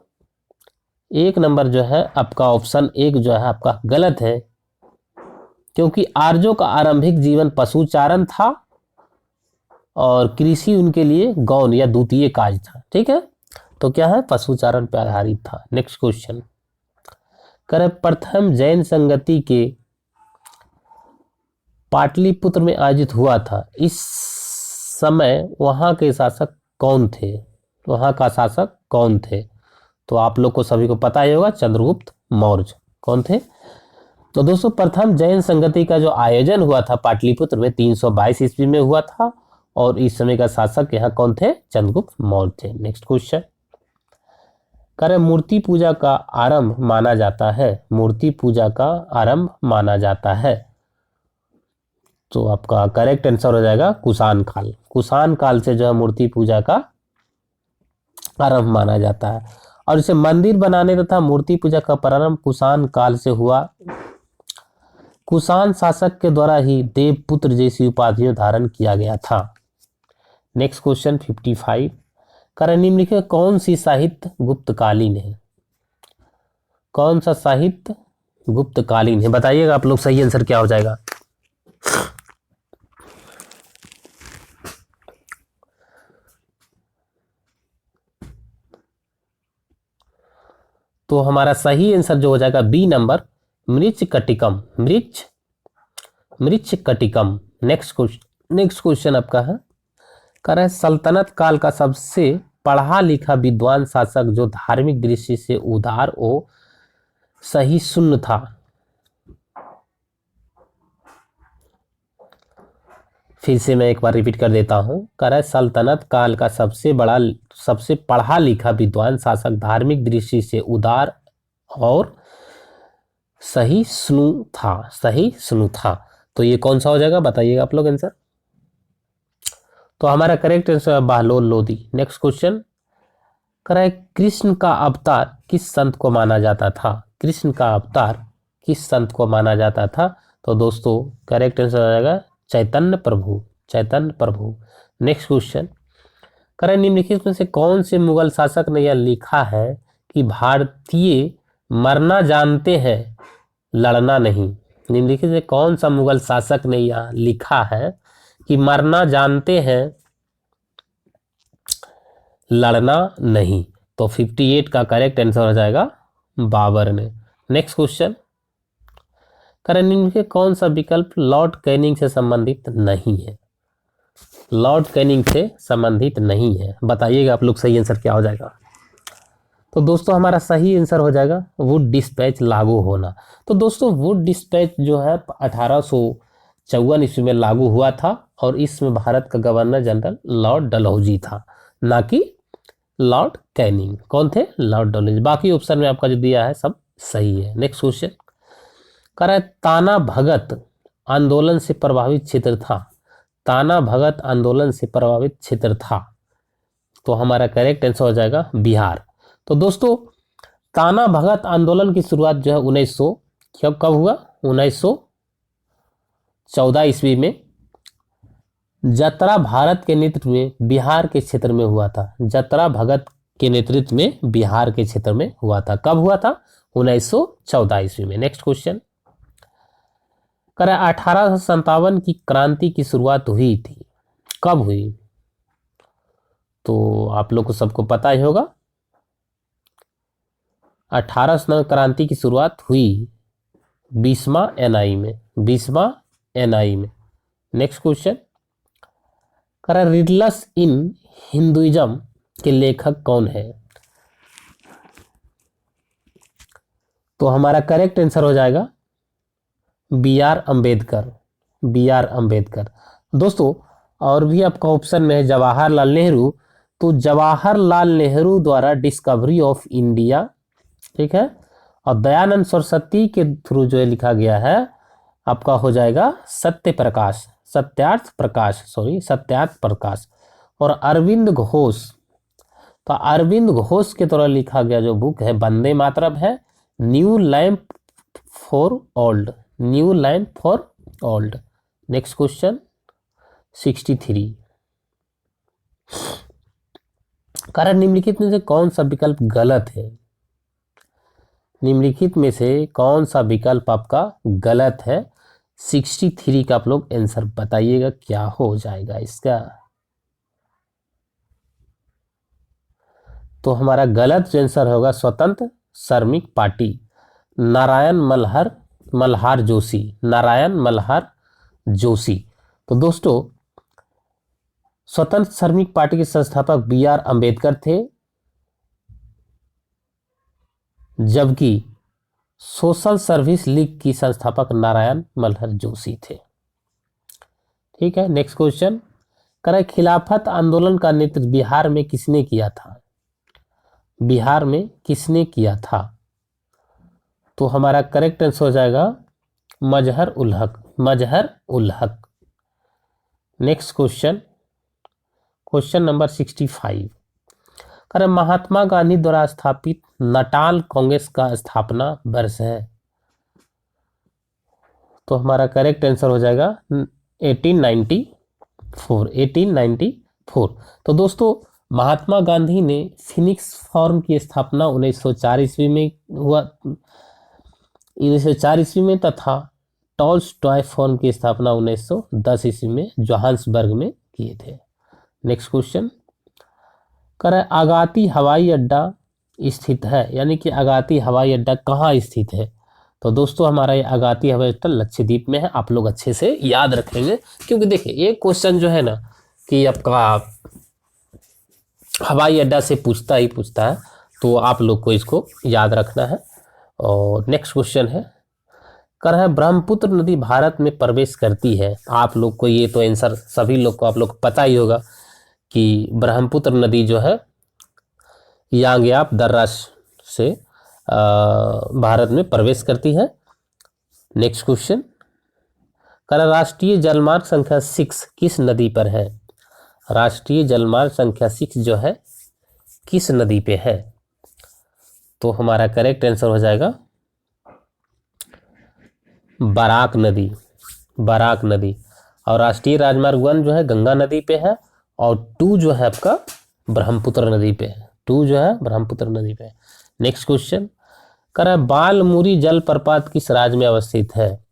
1 नंबर जो है आपका ऑप्शन 1 जो है आपका गलत है, क्योंकि आर्यों का आरंभिक जीवन पशुचारण था और कृषि उनके लिए गौण या द्वितीय काज था। ठीक है। तो क्या है? पशुचारण पर आधारित था। नेक्स्ट क्वेश्चन कर प्रथम जैन संगति के पाटलिपुत्र में आयोजित हुआ था। इस समय वहां के शासक कौन थे? वहां का शासक कौन थे? तो आप लोग को सभी को पता ही होगा, चंद्रगुप्त मौर्य। कौन थे? तो दोस्तों प्रथम जैन संगति का जो आयोजन हुआ था पाटलिपुत्र में 322 ईस्वी में हुआ था और इस समय का शासक यहाँ कौन थे? चंद्रगुप्त मौर्य थे। नेक्स्ट क्वेश्चन कर मूर्ति पूजा का आरंभ माना जाता है। मूर्ति पूजा का आरंभ माना जाता है। तो आपका करेक्ट आंसर हो जाएगा कुषाण काल। कुषाण काल से जो है मूर्ति पूजा का आरंभ माना जाता है। और इसे मंदिर बनाने तथा मूर्ति पूजा का प्रारंभ कुषाण काल से हुआ। कुषाण शासक के द्वारा ही देवपुत्र जैसी उपाधियों धारण किया गया था। नेक्स्ट क्वेश्चन 55 कर निम्नलिखित कौन सी साहित्य गुप्तकालीन है? कौन सा साहित्य गुप्तकालीन है? बताइएगा आप लोग, सही आंसर क्या हो जाएगा। तो हमारा सही आंसर जो हो जाएगा बी नंबर, मृच्छकटिकम। मृच्छकटिकम। नेक्स्ट क्वेश्चन आपका है कह रहा है सल्तनत काल का सबसे पढ़ा लिखा विद्वान शासक जो धार्मिक दृष्टि से उदार और सहिष्णु था। फिर से मैं एक बार रिपीट कर देता हूं। कह रहा है सल्तनत काल का सबसे पढ़ा लिखा विद्वान शासक धार्मिक दृष्टि से उदार और सहिष्णु था। तो ये कौन सा हो जाएगा? बताइएगा आप लोग आंसर। तो हमारा करेक्ट आंसर है बहलोल लोदी। नेक्स्ट क्वेश्चन कह रहा है कृष्ण का अवतार किस संत को माना जाता था? कृष्ण का अवतार किस संत को माना जाता था? तो दोस्तों करेक्ट आंसर हो जाएगा चैतन्य प्रभु। नेक्स्ट क्वेश्चन कह रहा है निम्नलिखित में से कौन से मुगल शासक ने यह लिखा है कि भारतीय मरना जानते हैं लड़ना नहीं? निम्नलिखित में कौन सा मुगल शासक ने यह लिखा है कि मरना जानते हैं लड़ना नहीं? तो 58 का करेक्ट आंसर हो जाएगा बाबर ने। नेक्स्ट क्वेश्चन निम्नलिखित कौन सा विकल्प लॉर्ड कैनिंग से संबंधित नहीं है? लॉर्ड कैनिंग से संबंधित नहीं है। बताइएगा आप लोग, सही आंसर क्या हो जाएगा। तो दोस्तों हमारा सही आंसर हो जाएगा वुड डिस्पैच लागू होना। तो दोस्तों वुड डिस्पैच जो है 1854 ईस्वी में लागू हुआ था और इसमें भारत का गवर्नर जनरल लॉर्ड डलहौजी था, ना कि लॉर्ड कैनिंग। कौन थे? लॉर्ड डलहौजी। बाकी ऑप्शन में आपका जो दिया है सब सही है। नेक्स्ट क्वेश्चन कह रहा है ताना भगत आंदोलन से प्रभावित क्षेत्र था। ताना भगत आंदोलन से प्रभावित क्षेत्र था। तो हमारा करेक्ट आंसर हो जाएगा बिहार। तो दोस्तों ताना भगत आंदोलन की शुरुआत जो है 1900 कब हुआ? 1914 ईस्वी में जतरा भारत के नेतृत्व में बिहार के क्षेत्र में हुआ था। जतरा भगत के नेतृत्व में बिहार के क्षेत्र में हुआ था। कब हुआ था? 1914 ईस्वी में। नेक्स्ट क्वेश्चन कह रहा है 1857 की क्रांति की शुरुआत हुई थी। कब हुई? तो आप लोग को सबको पता ही होगा। 18 क्रांति की शुरुआत हुई 20वां एनआई में, 20वां एनआई में। Next question, riddles in Hinduism के लेखक कौन है? तो हमारा करेक्ट आंसर हो जाएगा B R Ambedkar, B R Ambedkar. दोस्तों और भी आपका ऑप्शन में है जवाहरलाल नेहरू, तो जवाहरलाल नेहरू द्वारा डिस्कवरी ऑफ इंडिया, ठीक है, और दयानंद सरस्वती के थ्रू जो है लिखा गया है आपका हो जाएगा सत्य प्रकाश, सत्यार्थ प्रकाश, सॉरी सत्यार्थ प्रकाश। और अरविंद घोष, तो अरविंद घोष के द्वारा लिखा गया जो बुक है वंदे मातरम है, new lamp for old, new lamp for old. Next question 63, कारण निम्नलिखित में से कौन सा विकल्प गलत है? निम्नलिखित में से कौन सा विकल्प आपका गलत है? 63 का आप लोग आंसर बताइएगा क्या हो जाएगा इसका। तो हमारा गलत जो आंसर होगा स्वतंत्र श्रमिक पार्टी, नारायण मल्हार जोशी, नारायण मल्हार जोशी। तो दोस्तों स्वतंत्र श्रमिक पार्टी के संस्थापक बी आर अम्बेडकर थे, जबकि सोशल सर्विस लीग की संस्थापक नारायण मल्हार जोशी थे। ठीक है, नेक्स्ट क्वेश्चन, करें खिलाफत आंदोलन का नेतृत्व बिहार में किसने किया था? बिहार में किसने किया था? तो हमारा करेक्ट आंसर हो जाएगा मजहर उल हक, मजहर ul Haq. Next question, question number 65, करें महात्मा गांधी द्वारा स्थापित नटाल कांग्रेस का स्थापना वर्ष है? तो हमारा करेक्ट आंसर हो जाएगा 1894, 1894। तो दोस्तों महात्मा गांधी ने फिनिक्स फॉर्म की स्थापना 1904 ईस्वी में हुआ, 1904 ईस्वी में, तथा टॉल्स्टॉय फॉर्म की स्थापना 1910 ईस्वी में जोहान्सबर्ग में किए थे। नेक्स्ट क्वेश्चन, करें आगाती हवाई अड्डा स्थित है, यानी कि आगाती हवाई अड्डा कहाँ स्थित है? तो दोस्तों हमारा ये आगाती हवाई अड्डा लक्षद्वीप में है। आप लोग अच्छे से याद रखेंगे, क्योंकि देखिए ये क्वेश्चन जो है ना कि आपका हवाई अड्डा से पूछता ही पूछता है, तो आप लोग को इसको याद रखना है। और नेक्स्ट क्वेश्चन है, है ब्रह्मपुत्र नदी भारत में प्रवेश करती है? आप लोग को ये तो आंसर सभी लोग को आप लोग को पता ही होगा कि ब्रह्मपुत्र नदी जो है यांग्याप दर्रा से भारत में प्रवेश करती है। नेक्स्ट क्वेश्चन, राष्ट्रीय जलमार्ग संख्या 6 किस नदी पर है? राष्ट्रीय जलमार्ग संख्या 6 जो है किस नदी पे है? तो हमारा करेक्ट आंसर हो जाएगा बराक नदी, बराक नदी। और राष्ट्रीय राजमार्ग 1 जो है गंगा नदी पे है, और 2 जो है आपका ब्रह्मपुत्र नदी पे है, 2 जो है ब्रह्मपुत्र नदी पे है। नेक्स्ट क्वेश्चन, बालमुरी जलप्रपात किस राज्य में अवस्थित है?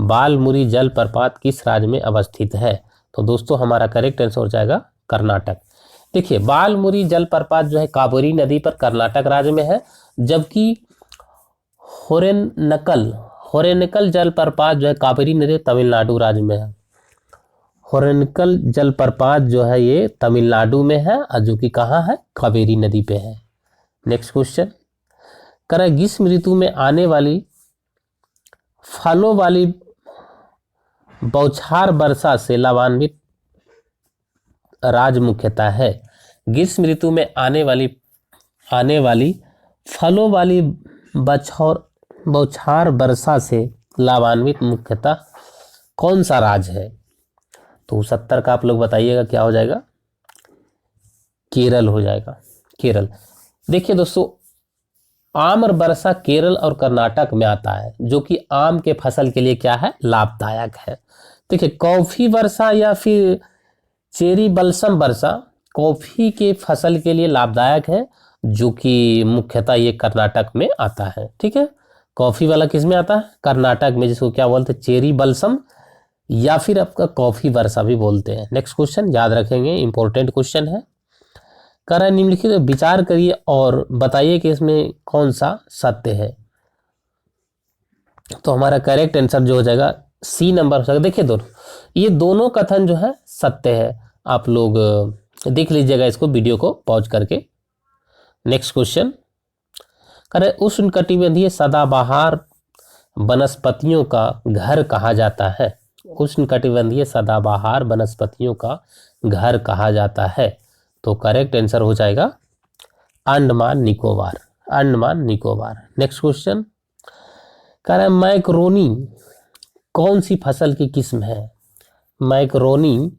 बालमुरी जलप्रपात किस राज्य में अवस्थित है? तो दोस्तों हमारा करेक्ट आंसर हो जाएगा कर्नाटक। देखिए बालमुरी जलप्रपात जो है कावेरी नदी पर कर्नाटक राज्य में है, जबकि होरेनकल जलप्रपात जो है कावेरी नदी तमिलनाडु राज्य में है। होरेनकल जलप्रपात जो है ये तमिलनाडु में है, और जो कि कहाँ है? कावेरी नदी पे है। नेक्स्ट क्वेश्चन, ग्रीष्म ऋतु में आने वाली फलों वाली बौछार वर्षा से लाभान्वित राज्य मुख्यतः है? ग्रीष्म ऋतु में आने वाली फलों वाली बौछार वर्षा से लाभान्वित मुख्यतः कौन सा राज्य है? तो 70 का आप लोग बताइएगा क्या हो जाएगा? केरल हो जाएगा, केरल। देखिए दोस्तों आम्र वर्षा केरल और कर्नाटक में आता है, जो कि आम के फसल के लिए क्या है? लाभदायक है। देखिए कॉफी वर्षा या फिर चेरी बल्सम वर्षा कॉफी के फसल के लिए लाभदायक है, जो कि मुख्यतः ये कर्नाटक में आता है। ठीक है, कॉफी वाला किस में आता है? कर्नाटक में, जिसको क्या बोलते हैं? चेरी बल्सम या फिर आपका कॉफी वर्षा भी बोलते हैं। नेक्स्ट क्वेश्चन याद रखेंगे, इंपॉर्टेंट क्वेश्चन है। कह रहा है निम्नलिखित विचार करिए और बताइए कि इसमें कौन सा सत्य है। तो हमारा करेक्ट आंसर जो हो जाएगा सी नंबर हो जाएगा। देखिए दोनों, ये दोनों कथन जो है सत्य है। आप लोग देख लीजिएगा इसको, वीडियो को पॉज करके। नेक्स्ट क्वेश्चन, कह रहे उष्णकटिबंधीय सदाबहार वनस्पतियों का घर कहा जाता है। उष्णकटिबंधीय सदाबहार वनस्पतियों का घर कहा जाता है। तो करेक्ट आंसर हो जाएगा अंडमान निकोबार, अंडमान निकोबार। नेक्स्ट क्वेश्चन, कह रहा है मैक्रोनी कौन सी फसल की किस्म है। मैक्रोनी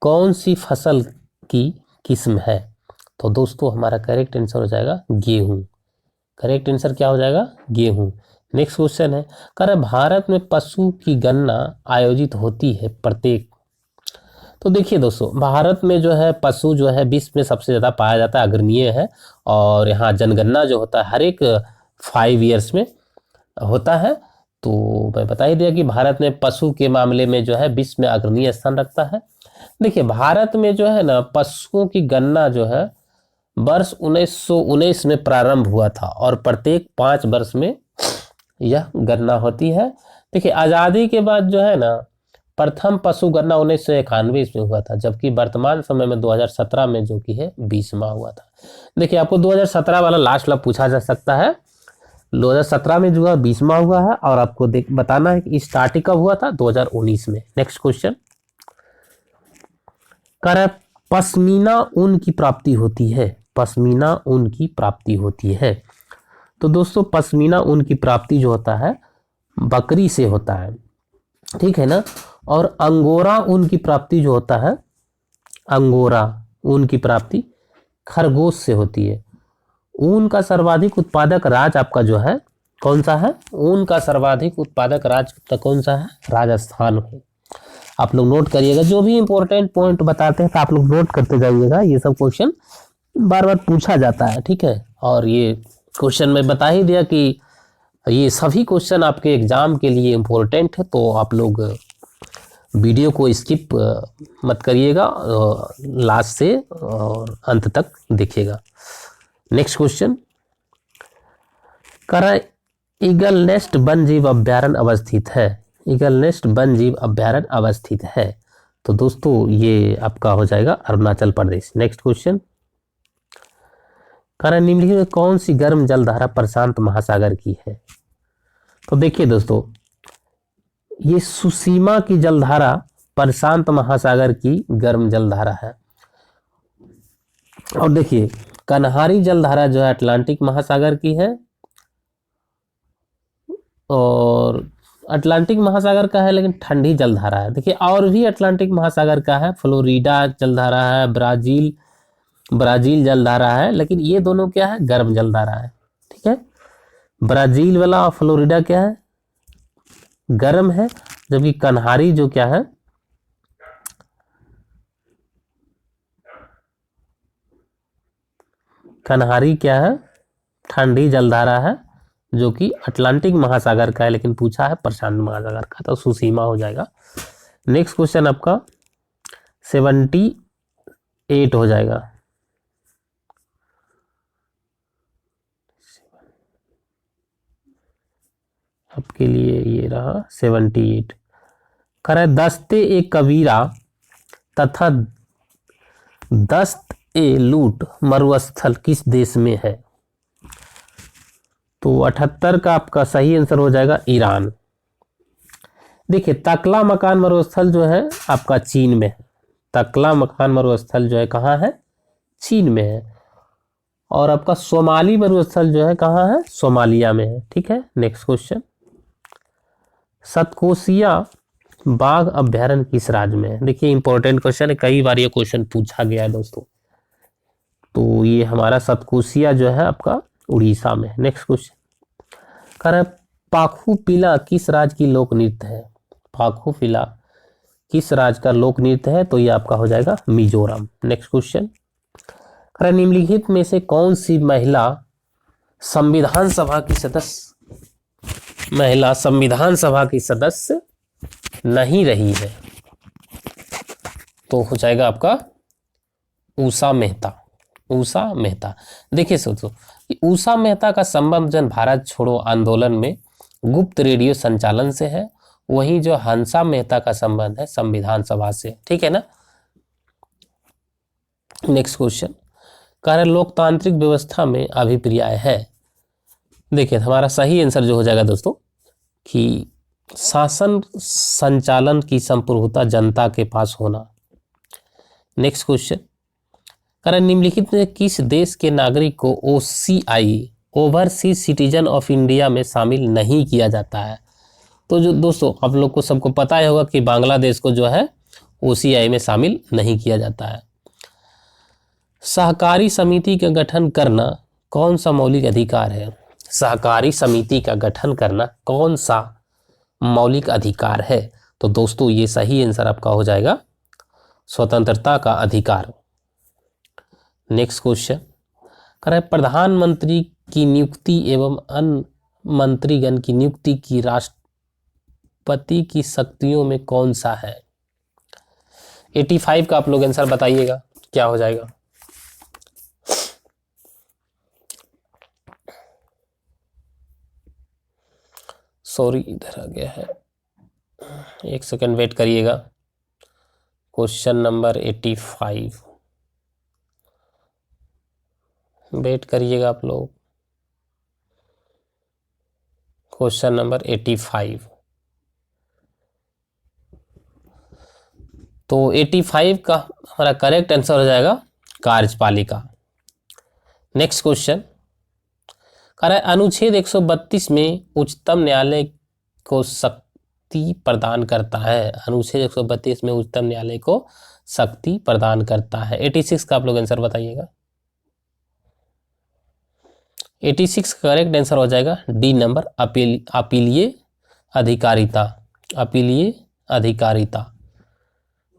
कौन सी फसल की किस्म है। तो दोस्तों हमारा करेक्ट आंसर हो जाएगा गेहूं। करेक्ट आंसर क्या हो जाएगा, गेहूं। नेक्स्ट क्वेश्चन है, कह रहा है भारत में पशु की गणना आयोजित होती है प्रत्येक। तो देखिए दोस्तों, भारत में जो है पशु जो है विश्व में सबसे ज़्यादा पाया जाता है, अग्रणीय है। और यहाँ जनगणना जो होता है हर एक 5 ईयर्स में होता है। तो मैं बता ही दिया कि भारत में पशु के मामले में जो है विश्व में अग्रणीय स्थान रखता है। देखिए भारत में जो है ना पशुओं की गणना जो है वर्ष 1919 में प्रारंभ हुआ था और प्रत्येक 5 वर्ष में यह गणना होती है। देखिए आज़ादी के बाद जो है ना प्रथम पशु गणना 1991 में हुआ था, जबकि वर्तमान समय में 2017 में जो कि है 20वां हुआ था। देखिए आपको 2017 वाला लास्ट वाला पूछा जा सकता है। 2017 में जो है 20वां हुआ है और आपको बताना है कि स्टार्टिंग कब हुआ था, 2019 में। नेक्स्ट क्वेश्चन, कह रहा है पश्मीना ऊन की प्राप्ति होती है। पश्मीना ऊन की प्राप्ति होती है। तो दोस्तों पश्मीना ऊन की प्राप्ति जो होता है बकरी से होता है, ठीक है ना। और अंगोरा ऊन की प्राप्ति जो होता है, अंगोरा ऊन की प्राप्ति खरगोश से होती है। ऊन का सर्वाधिक उत्पादक राज्य आपका जो है कौन सा है। ऊन का सर्वाधिक उत्पादक राज्य कौन सा है, राजस्थान है। आप लोग नोट करिएगा, जो भी इंपॉर्टेंट पॉइंट बताते हैं तो आप लोग नोट करते जाइएगा। ये सब क्वेश्चन बार बार पूछा जाता है, ठीक है। और ये क्वेश्चन में बता ही दिया कि ये सभी क्वेश्चन आपके एग्जाम के लिए इम्पोर्टेंट है। तो आप लोग वीडियो को स्किप मत करिएगा, लास्ट से और अंत तक देखिएगा। नेक्स्ट क्वेश्चन, कह रहा है ईगल नेस्ट वन जीव अभ्यारण्य अवस्थित है। ईगल नेस्ट वन जीव अभ्यारण्य अवस्थित है। तो दोस्तों ये आपका हो जाएगा अरुणाचल प्रदेश। नेक्स्ट क्वेश्चन, कह रहा है निम्नलिखित में कौन सी गर्म जलधारा प्रशांत महासागर की है। तो देखिए दोस्तों, ये सुसीमा की जलधारा प्रशांत महासागर की गर्म जलधारा है। और देखिए कन्हारी जलधारा जो है अटलांटिक महासागर की है। और अटलांटिक महासागर का है लेकिन ठंडी जलधारा है। देखिए और भी अटलांटिक महासागर का है, फ्लोरिडा जलधारा है, ब्राजील जलधारा है, लेकिन ये दोनों क्या है, गर्म जलधारा है, ठीक है। ब्राजील वाला और फ्लोरिडा क्या है, गर्म है, जबकि कन्हारी जो क्या है, कन्हारी क्या है, ठंडी जलधारा है, जो कि अटलांटिक महासागर का है, लेकिन पूछा है प्रशांत महासागर का, तो सुसीमा हो जाएगा। नेक्स्ट क्वेश्चन आपका 78 हो जाएगा। आपके लिए ये रहा 78। कह रहा है दस्ते ए कबीरा तथा दस्त ए लूट मरुस्थल किस देश में है। तो 78 का आपका सही आंसर हो जाएगा ईरान। देखिए तकला मकान मरुस्थल जो है आपका चीन में है। तकला मकान मरुस्थल जो है कहाँ है, चीन में है। और आपका सोमाली मरुस्थल जो है कहाँ है, सोमालिया में है, ठीक है। नेक्स्ट क्वेश्चन, सतकोसिया बाघ अभ्यारण्य किस राज्य में है। देखिए इंपॉर्टेंट क्वेश्चन है, कई बार ये क्वेश्चन पूछा गया है दोस्तों। तो ये हमारा सतकोसिया जो है आपका उड़ीसा में है। नेक्स्ट क्वेश्चन, कह रहा है पाखू पिला किस राज्य की लोक नृत्य है। पाखू पिला किस राज्य का लोक नृत्य है, तो ये आपका हो जाएगा मिजोरम। नेक्स्ट क्वेश्चन, कह रहा है निम्नलिखित में से कौन सी महिला संविधान सभा की सदस्य नहीं रही है। तो हो जाएगा आपका उषा मेहता। उषा मेहता। देखिए सोचो कि उषा मेहता का संबंध जन भारत छोड़ो आंदोलन में गुप्त रेडियो संचालन से है, वहीं जो हंसा मेहता का संबंध है संविधान सभा से। ठीक है ना। नेक्स्ट क्वेश्चन, कार्य लोकतांत्रिक व्यवस्था में अभिप्राय है। देखिए हमारा सही आंसर जो हो जाएगा दोस्तों कि शासन संचालन की संप्रभुता जनता के पास होना। नेक्स्ट क्वेश्चन, कारण निम्नलिखित में किस देश के नागरिक को OCI overseas citizen of India में शामिल नहीं किया जाता है? तो जो दोस्तों आप लोग को सबको पता ही होगा कि बांग्लादेश को जो है OCI में शामिल नहीं किया जाता है। सहकारी समिति का गठन करना कौन सा मौलिक अधिकार है? सहकारी समिति का गठन करना कौन सा मौलिक अधिकार है? तो दोस्तों ये सही आंसर आपका हो जाएगा स्वतंत्रता का अधिकार। नेक्स्ट क्वेश्चन, कह प्रधानमंत्री की नियुक्ति एवं अन्य मंत्रीगण की नियुक्ति की राष्ट्रपति की शक्तियों में कौन सा है? 85 का आप लोग आंसर बताइएगा क्या हो जाएगा। सॉरी इधर आ गया है, एक सेकंड वेट करिएगा। क्वेश्चन नंबर 85 वेट करिएगा आप लोग। क्वेश्चन नंबर 85, तो 85 का हमारा करेक्ट आंसर हो जाएगा कार्यपालिका। नेक्स्ट क्वेश्चन, अनुच्छेद 132 में उच्चतम न्यायालय को शक्ति प्रदान करता है। अनुच्छेद 132 में उच्चतम न्यायालय को शक्ति प्रदान करता है। 86 का आप लोग आंसर बताइएगा। 86 का करेक्ट आंसर हो जाएगा डी नंबर, अपीलीय अधिकारिता। अपीलीय अधिकारिता।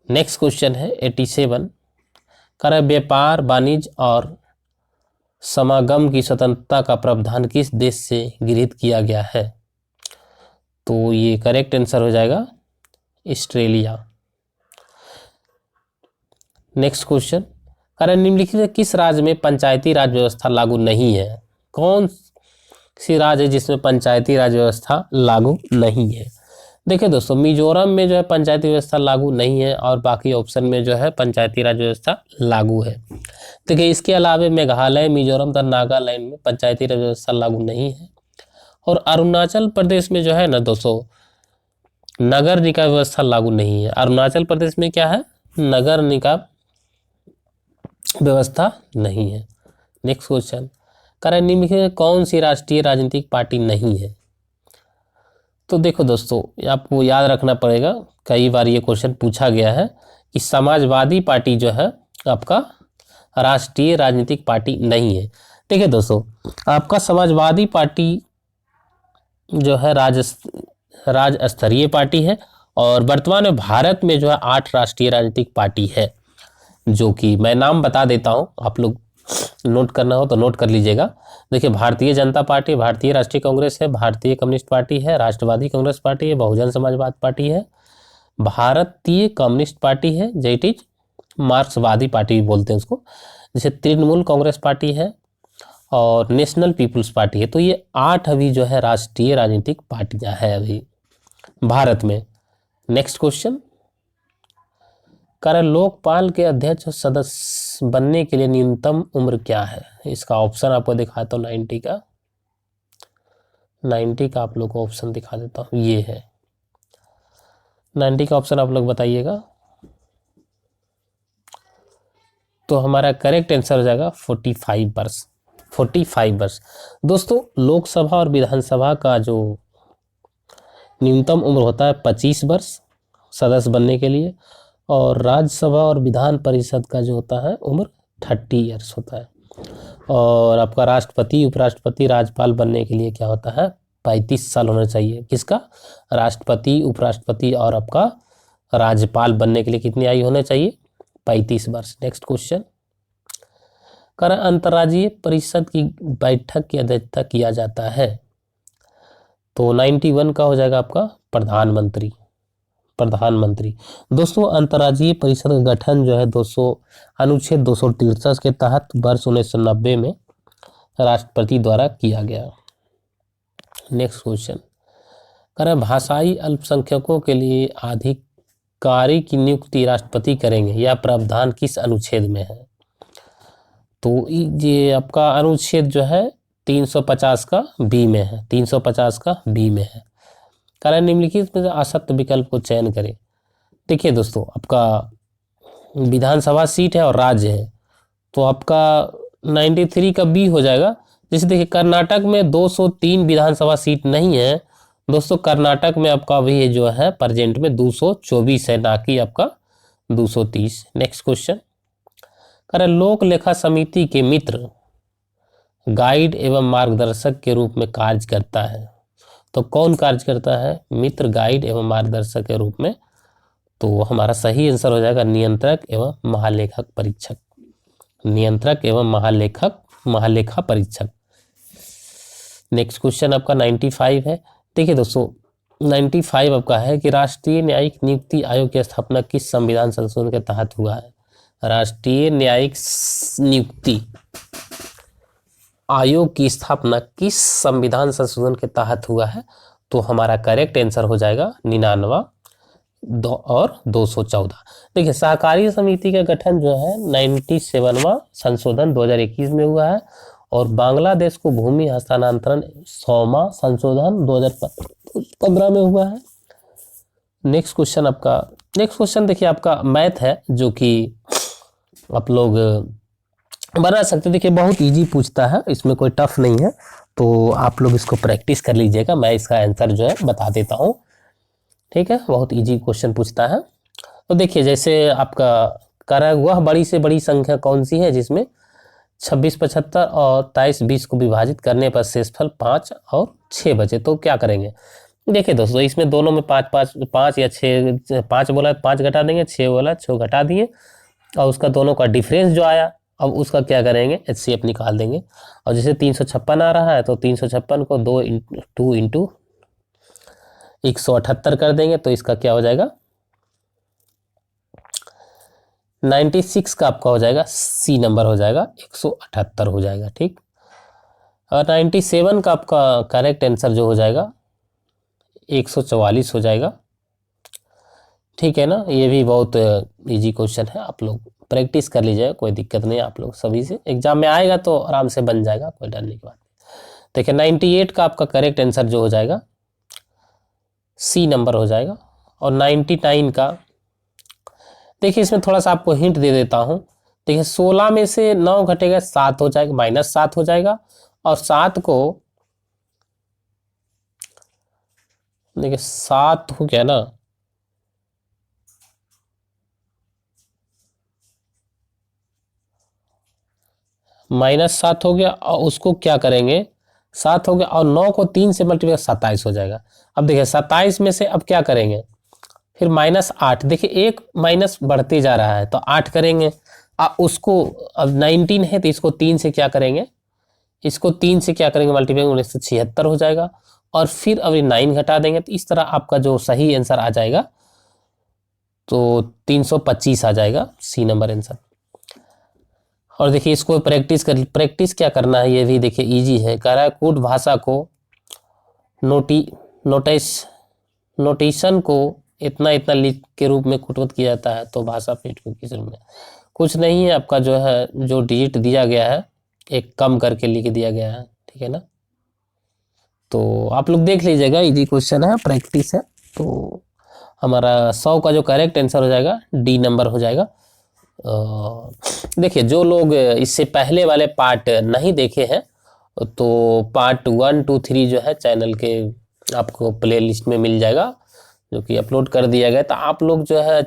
नेक्स्ट क्वेश्चन है 87, व्यापार वाणिज्य और समागम की स्वतंत्रता का प्रावधान किस देश से गृहीत किया गया है? तो ये करेक्ट आंसर हो जाएगा ऑस्ट्रेलिया। नेक्स्ट क्वेश्चन, निम्नलिखित किस राज्य में पंचायती राज व्यवस्था लागू नहीं है? कौन सी राज्य है जिसमें पंचायती राज व्यवस्था लागू नहीं है? देखिए दोस्तों मिजोरम में जो है पंचायती व्यवस्था लागू नहीं है और बाकी ऑप्शन में जो है पंचायती राज व्यवस्था लागू है। देखिए इसके अलावा मेघालय, मिजोरम तथा नागालैंड में पंचायती राज व्यवस्था लागू नहीं है। और अरुणाचल प्रदेश में जो है ना दोस्तों नगर निकाय व्यवस्था लागू नहीं है। अरुणाचल प्रदेश में क्या है? नगर निकाय व्यवस्था नहीं है। नेक्स्ट क्वेश्चन, निम्नलिखित कौन सी राष्ट्रीय राजनीतिक पार्टी नहीं है? तो देखो दोस्तों आपको याद रखना पड़ेगा, कई बार ये क्वेश्चन पूछा गया है कि समाजवादी पार्टी जो है आपका राष्ट्रीय राजनीतिक पार्टी नहीं है। ठीक है दोस्तों, आपका समाजवादी पार्टी जो है राज्य स्तरीय पार्टी है और वर्तमान में भारत में जो है 8 राष्ट्रीय राजनीतिक पार्टी है, जो कि मैं नाम बता देता हूं, आप लोग नोट करना हो तो नोट कर लीजिएगा। देखिए भारतीय जनता पार्टी, भारतीय राष्ट्रीय कांग्रेस है, भारतीय कम्युनिस्ट पार्टी है, राष्ट्रवादी कांग्रेस पार्टी है, बहुजन समाजवाद पार्टी है, भारतीय कम्युनिस्ट पार्टी है, जेट इज मार्क्सवादी पार्टी भी बोलते हैं उसको, जैसे तृणमूल कांग्रेस पार्टी है और नेशनल पीपुल्स पार्टी है। तो ये 8 अभी जो है राष्ट्रीय राजनीतिक पार्टियां हैं अभी भारत में। नेक्स्ट क्वेश्चन, लोकपाल के अध्यक्ष और सदस्य बनने के लिए न्यूनतम उम्र क्या है? इसका ऑप्शन आपको दिखाता हूँ 90 का आप लोग को ऑप्शन दिखा देता हूँ, ये है 90 का ऑप्शन, आप लोग बताइएगा। तो हमारा करेक्ट आंसर हो जाएगा 45 वर्ष। 45 वर्ष। दोस्तों लोकसभा और विधानसभा का जो न्यूनतम उम्र होता है 25 वर्ष सदस्य बनने के लिए, और राज्यसभा और विधान परिषद का जो होता है उम्र 30 ईयर्स होता है, और आपका राष्ट्रपति, उपराष्ट्रपति, राज्यपाल बनने के लिए क्या होता है 35 साल होना चाहिए। किसका? राष्ट्रपति, उपराष्ट्रपति और आपका राज्यपाल बनने के लिए कितनी आयु होना चाहिए? 35 वर्ष। नेक्स्ट क्वेश्चन, अंतर्राज्यीय परिषद की बैठक की अध्यक्षता किया जाता है? तो 91 का हो जाएगा आपका प्रधानमंत्री। प्रधानमंत्री। दोस्तों अंतर्राज्यीय परिषद का गठन जो है अनुच्छेद 263 के तहत वर्ष 1990 में राष्ट्रपति द्वारा किया गया। नेक्स्ट क्वेश्चन कह रहा है भाषाई अल्पसंख्यकों के लिए अधिकारी की नियुक्ति राष्ट्रपति करेंगे, यह प्रावधान किस अनुच्छेद में है? तो ये आपका अनुच्छेद जो है 350 का बी में है, 350 का बी में है। कारण निम्नलिखित में असत्य विकल्प को चयन करें। देखिए दोस्तों आपका विधानसभा सीट है और राज्य है, तो आपका 93 का बी हो जाएगा। जैसे देखिए कर्नाटक में 203 विधानसभा सीट नहीं है दोस्तों, कर्नाटक में आपका अभी जो है प्रेजेंट में 224 है, ना कि आपका 230। नेक्स्ट क्वेश्चन कह रहे लोक लेखा समिति के मित्र गाइड एवं मार्गदर्शक के रूप में कार्य करता है, तो कौन कार्य करता है? मित्र, गाइड एवं मार्गदर्शक के रूप में। तो हमारा सही आंसर हो जाएगा नियंत्रक एवं महालेखक परीक्षक, नियंत्रक एवं महालेखा परीक्षक। नेक्स्ट क्वेश्चन आपका 95 है। देखिए दोस्तों 95 आपका है कि राष्ट्रीय न्यायिक नियुक्ति आयोग की स्थापना किस संविधान संशोधन के तहत हुआ है? राष्ट्रीय न्यायिक नियुक्ति आयोग की स्थापना किस संविधान संशोधन के तहत हुआ है? तो हमारा करेक्ट आंसर हो जाएगा 99 और 214। देखिए सहकारी समिति का गठन जो है 97वां संशोधन 2021 में हुआ है और बांग्लादेश को भूमि हस्तांतरण 100वां संशोधन 2015 में हुआ है। नेक्स्ट क्वेश्चन देखिए आपका मैथ है, जो कि आप लोग बना सकते। देखिए बहुत इजी पूछता है, इसमें कोई टफ नहीं है, तो आप लोग इसको प्रैक्टिस कर लीजिएगा। मैं इसका आंसर जो है बता देता हूँ, ठीक है। बहुत इजी क्वेश्चन पूछता है। तो देखिए जैसे आपका कह रहा है वह बड़ी से बड़ी संख्या कौन सी है जिसमें 26, 75 और 23, 20 को विभाजित करने पर शेषफल 5 और 6 बचे, तो क्या करेंगे? देखिए दोस्तों इसमें दोनों में 5 या 6, 5 बोला 5 घटा देंगे, 6 बोला 6 घटा दिए और उसका दोनों का डिफरेंस जो आया अब उसका क्या करेंगे? HCF निकाल देंगे। और जैसे 356 आ रहा है तो 356 को 2 इंटू 178 कर देंगे, तो इसका क्या हो जाएगा? 96 का आपका हो जाएगा सी नंबर हो जाएगा 178 हो जाएगा, ठीक। और 97 का आपका करेक्ट आंसर जो हो जाएगा 144 हो जाएगा, ठीक है ना। ये भी बहुत इजी क्वेश्चन है, आप लोग प्रैक्टिस कर लीजिए, कोई दिक्कत नहीं। आप लोग सभी से एग्जाम में आएगा तो आराम से बन जाएगा, कोई डरने की बात नहीं। देखिए 98 का आपका करेक्ट आंसर जो हो जाएगा सी नंबर हो जाएगा। और 99 का देखिए इसमें थोड़ा सा आपको हिंट दे देता हूँ। देखिए 16 में से 9 घटेगा 7 हो जाएगा, -7 हो जाएगा। और 7 को देखिए 7 हो गया ना, -7 हो गया और उसको क्या करेंगे? 7 हो गया और 9 को 3 से मल्टीप्लाई 27 हो जाएगा। अब देखिए 27 में से अब क्या करेंगे? फिर -8, देखिए एक माइनस बढ़ते जा रहा है तो 8 करेंगे। उसको अब 19 है तो इसको 3 से क्या करेंगे? इसको 3 से क्या करेंगे? मल्टीप्लाई 1976 हो जाएगा। और फिर अब 9 घटा देंगे, तो इस तरह आपका जो सही आंसर आ जाएगा तो 325 आ जाएगा, सी नंबर आंसर। और देखिए इसको प्रैक्टिस क्या करना है, ये भी देखिए इजी है। कह रहा है कूट भाषा को नोटेशन को इतना लिख के रूप में कूटवत किया जाता है, तो भाषा पीठ को किस रूप में? कुछ नहीं है, आपका जो है जो डिजिट दिया गया है एक कम करके लिख दिया गया है, ठीक है ना। तो आप लोग देख लीजिएगा, इजी क्वेश्चन है, प्रैक्टिस है। तो हमारा 100 का जो करेक्ट आंसर हो जाएगा डी नंबर हो जाएगा। देखिए जो लोग इससे पहले वाले पार्ट नहीं देखे हैं तो पार्ट 1, 2, 3 जो है चैनल के आपको प्ले लिस्ट में मिल जाएगा, जो कि अपलोड कर दिया गया। तो आप लोग जो है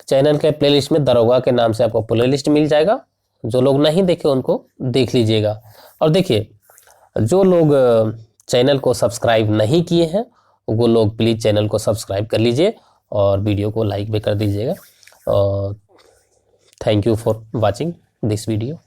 चैनल के प्ले लिस्ट में दरोगा के नाम से आपको प्ले लिस्ट मिल जाएगा। जो लोग नहीं देखे उनको देख लीजिएगा। और देखिए जो लोग चैनल को सब्सक्राइब नहीं किए हैं वो लोग प्लीज़ चैनल को सब्सक्राइब कर लीजिए और वीडियो को लाइक भी कर दीजिएगा। और thank you for watching this video.